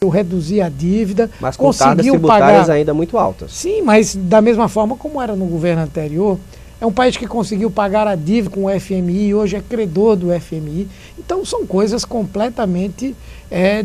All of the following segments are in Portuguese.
reduzir a dívida, mas com cargas tributárias ainda muito altas. Sim, mas da mesma forma como era no governo anterior, é um país que conseguiu pagar a dívida com o FMI e hoje é credor do FMI. Então são coisas completamente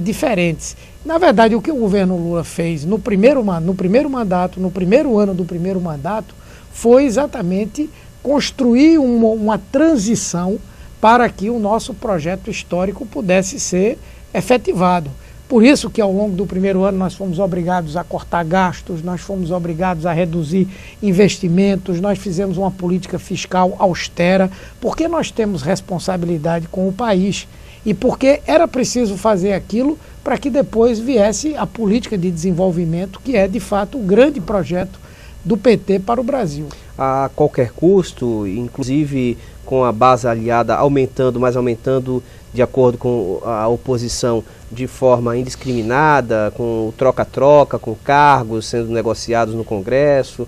diferentes. Na verdade, o que o governo Lula fez no primeiro mandato, no primeiro ano do primeiro mandato, foi exatamente construir uma transição para que o nosso projeto histórico pudesse ser efetivado. Por isso que ao longo do primeiro ano nós fomos obrigados a cortar gastos, nós fomos obrigados a reduzir investimentos, nós fizemos uma política fiscal austera, porque nós temos responsabilidade com o país e porque era preciso fazer aquilo para que depois viesse a política de desenvolvimento, que é de fato o grande projeto do PT para o Brasil. A qualquer custo, inclusive com a base aliada aumentando, mas aumentando de acordo com a oposição de forma indiscriminada, com o troca-troca, com cargos sendo negociados no Congresso.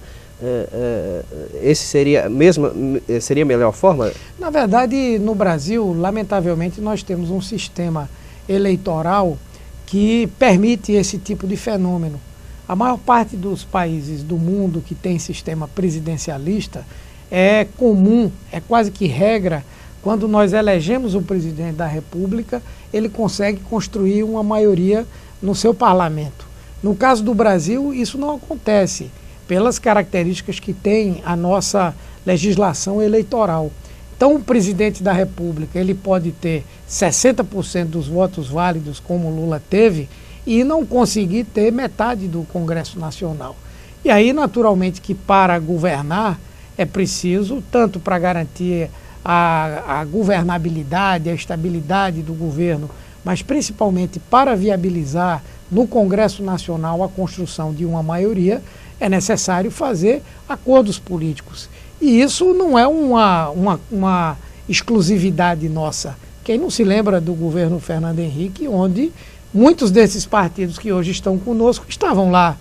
Esse seria a melhor forma? Na verdade, no Brasil, lamentavelmente, nós temos um sistema eleitoral que permite esse tipo de fenômeno. A maior parte dos países do mundo que tem sistema presidencialista é comum, é quase que regra, quando nós elegemos o presidente da República, ele consegue construir uma maioria no seu parlamento. No caso do Brasil, isso não acontece, pelas características que tem a nossa legislação eleitoral. Então, o presidente da República, ele pode ter 60% dos votos válidos, como o Lula teve, e não conseguir ter metade do Congresso Nacional. E aí, naturalmente, que para governar é preciso, tanto para garantir a governabilidade, a estabilidade do governo, mas principalmente para viabilizar no Congresso Nacional a construção de uma maioria, é necessário fazer acordos políticos. E isso não é uma exclusividade nossa. Quem não se lembra do governo Fernando Henrique, onde muitos desses partidos que hoje estão conosco estavam lá.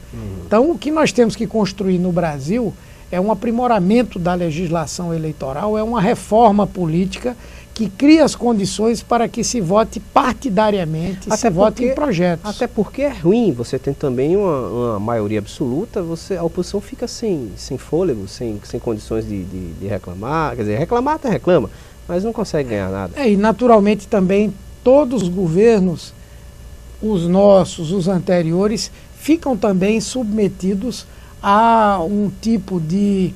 Então, o que nós temos que construir no Brasil é um aprimoramento da legislação eleitoral, é uma reforma política que cria as condições para que se vote partidariamente, vote em projetos. Até porque é ruim, você tem também uma maioria absoluta, a oposição fica sem fôlego, sem condições de reclamar, quer dizer, reclamar até reclama, mas não consegue ganhar nada. E naturalmente também todos os governos, os nossos, os anteriores, ficam também submetidos a um tipo de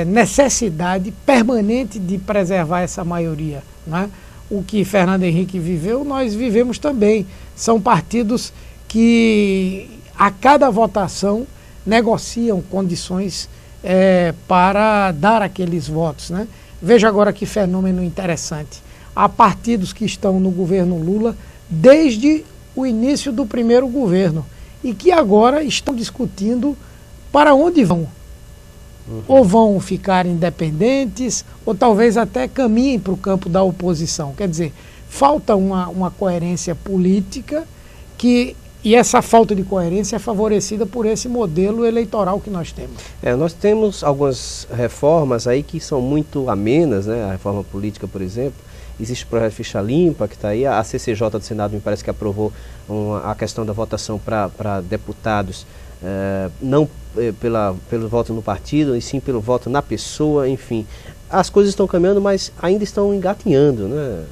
necessidade permanente de preservar essa maioria, né? O que Fernando Henrique viveu, nós vivemos também. São partidos que a cada votação negociam condições para dar aqueles votos, né? Veja agora que fenômeno interessante. Há partidos que estão no governo Lula desde o início do primeiro governo e que agora estão discutindo para onde vão. Ou vão ficar independentes, ou talvez até caminhem para o campo da oposição. Quer dizer, falta uma coerência política e essa falta de coerência é favorecida por esse modelo eleitoral que nós temos. Nós temos algumas reformas aí que são muito amenas, né? A reforma política, por exemplo. Existe o projeto Ficha Limpa, que está aí. A CCJ do Senado me parece que aprovou a questão da votação para deputados, não pelo voto no partido, e sim pelo voto na pessoa, enfim. As coisas estão caminhando, mas ainda estão engatinhando, né?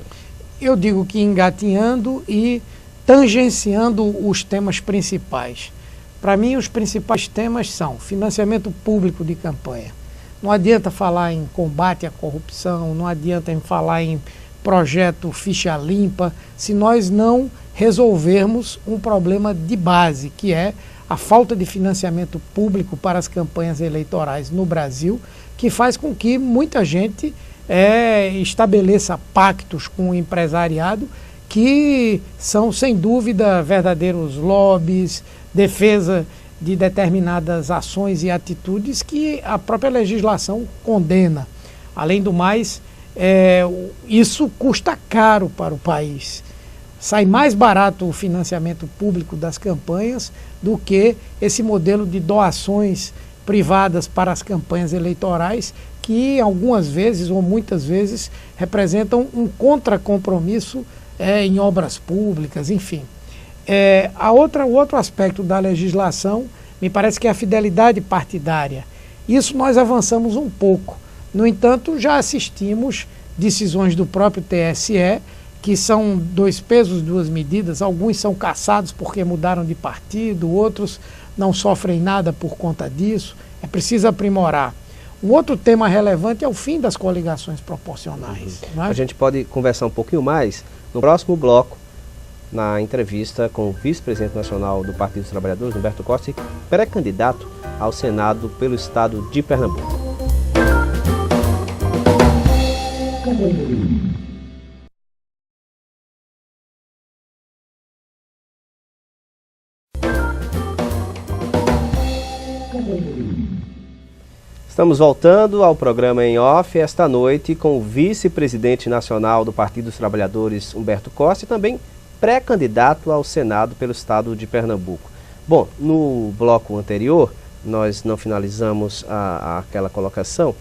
Eu digo que engatinhando e tangenciando os temas principais. Para mim, os principais temas são financiamento público de campanha. Não adianta falar em combate à corrupção, não adianta em falar em projeto Ficha Limpa, se nós não resolvermos um problema de base, que é a falta de financiamento público para as campanhas eleitorais no Brasil, que faz com que muita gente estabeleça pactos com o empresariado que são, sem dúvida, verdadeiros lobbies, defesa de determinadas ações e atitudes que a própria legislação condena. Além do mais, isso custa caro para o país. Sai mais barato o financiamento público das campanhas do que esse modelo de doações privadas para as campanhas eleitorais, que algumas vezes ou muitas vezes representam um contracompromisso em obras públicas, enfim. O outro aspecto da legislação, me parece que é a fidelidade partidária. Isso nós avançamos um pouco. No entanto, já assistimos decisões do próprio TSE, que são 2 pesos, 2 medidas. Alguns são cassados porque mudaram de partido, outros não sofrem nada por conta disso. É preciso aprimorar. Um outro tema relevante é o fim das coligações proporcionais. Né? A gente pode conversar um pouquinho mais no próximo bloco, na entrevista com o vice-presidente nacional do Partido dos Trabalhadores, Humberto Costa, pré-candidato ao Senado pelo estado de Pernambuco. Estamos voltando ao programa em off esta noite com o vice-presidente nacional do Partido dos Trabalhadores, Humberto Costa, e também pré-candidato ao Senado pelo estado de Pernambuco. Bom, no bloco anterior, nós não finalizamos aquela colocação.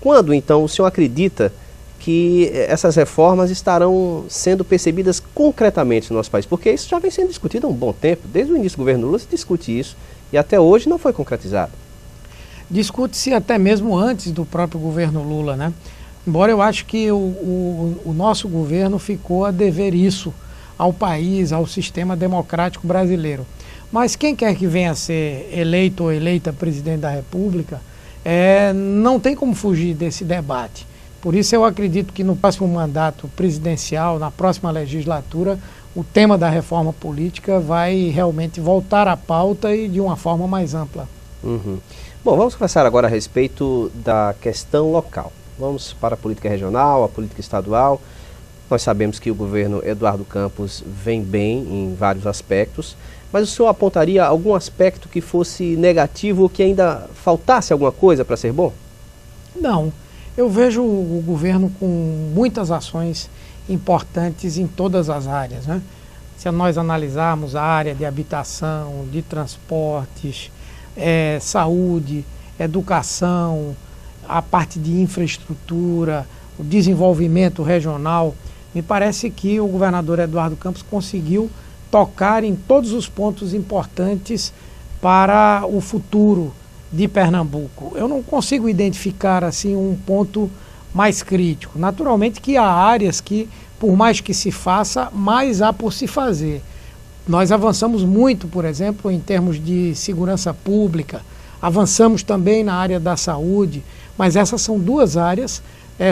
Quando, então, o senhor acredita que essas reformas estarão sendo percebidas concretamente no nosso país? Porque isso já vem sendo discutido há um bom tempo. Desde o início do governo Lula se discute isso e até hoje não foi concretizado. Discute-se até mesmo antes do próprio governo Lula, né? Embora eu acho que o nosso governo ficou a dever isso ao país, ao sistema democrático brasileiro. Mas quem quer que venha a ser eleito ou eleita presidente da República, não tem como fugir desse debate. Por isso eu acredito que no próximo mandato presidencial, na próxima legislatura, o tema da reforma política vai realmente voltar à pauta e de uma forma mais ampla. Uhum. Bom, vamos conversar agora a respeito da questão local. Vamos para a política regional, a política estadual. Nós sabemos que o governo Eduardo Campos vem bem em vários aspectos, mas o senhor apontaria algum aspecto que fosse negativo ou que ainda faltasse alguma coisa para ser bom? Não, eu vejo o governo com muitas ações importantes em todas as áreas, né? Se nós analisarmos a área de habitação, de transportes, saúde, educação, a parte de infraestrutura, o desenvolvimento regional, me parece que o governador Eduardo Campos conseguiu tocar em todos os pontos importantes para o futuro de Pernambuco. Eu não consigo identificar assim um ponto mais crítico. Naturalmente que há áreas que, por mais que se faça, mais há por se fazer. Nós avançamos muito, por exemplo, em termos de segurança pública, avançamos também na área da saúde, mas essas são 2 áreas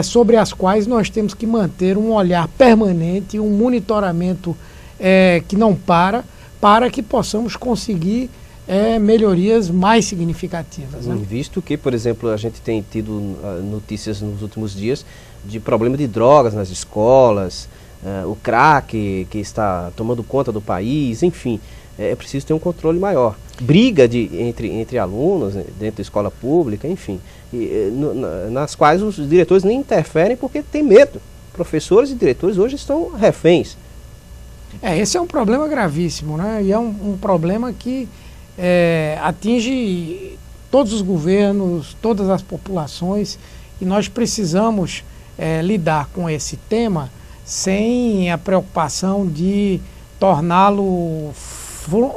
sobre as quais nós temos que manter um olhar permanente, um monitoramento que não para que possamos conseguir melhorias mais significativas. Né? Visto que, por exemplo, a gente tem tido notícias nos últimos dias de problema de drogas nas escolas, o crack que está tomando conta do país, enfim, é preciso ter um controle maior. Briga entre alunos, dentro da escola pública, enfim, nas quais os diretores nem interferem porque tem medo. Professores e diretores hoje estão reféns. Esse é um problema gravíssimo, né? E é um problema que atinge todos os governos, todas as populações, e nós precisamos lidar com esse tema sem a preocupação de torná-lo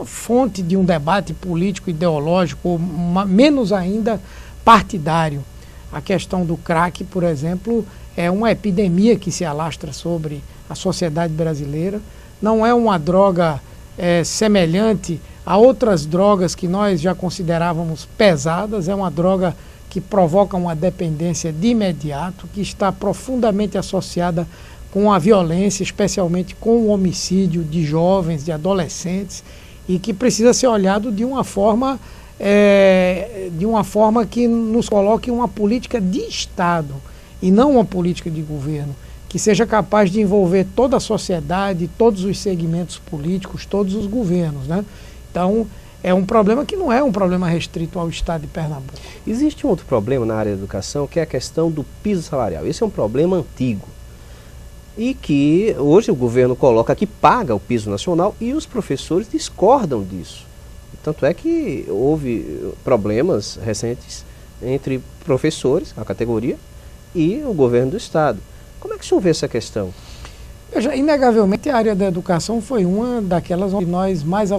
fonte de um debate político, ideológico, ou menos ainda partidário. A questão do crack, por exemplo, é uma epidemia que se alastra sobre a sociedade brasileira. Não é uma droga semelhante a outras drogas que nós já considerávamos pesadas, é uma droga que provoca uma dependência de imediato, que está profundamente associada com a violência, especialmente com o homicídio de jovens, de adolescentes, e que precisa ser olhado de uma forma que nos coloque uma política de Estado e não uma política de governo, que seja capaz de envolver toda a sociedade, todos os segmentos políticos, todos os governos, né? Então, é um problema que não é um problema restrito ao estado de Pernambuco. Existe um outro problema na área da educação, que é a questão do piso salarial. Esse é um problema antigo e que hoje o governo coloca que paga o piso nacional e os professores discordam disso. Tanto é que houve problemas recentes entre professores, a categoria, e o governo do estado. Como é que o senhor vê essa questão? Veja, inegavelmente a área da educação foi uma daquelas onde nós mais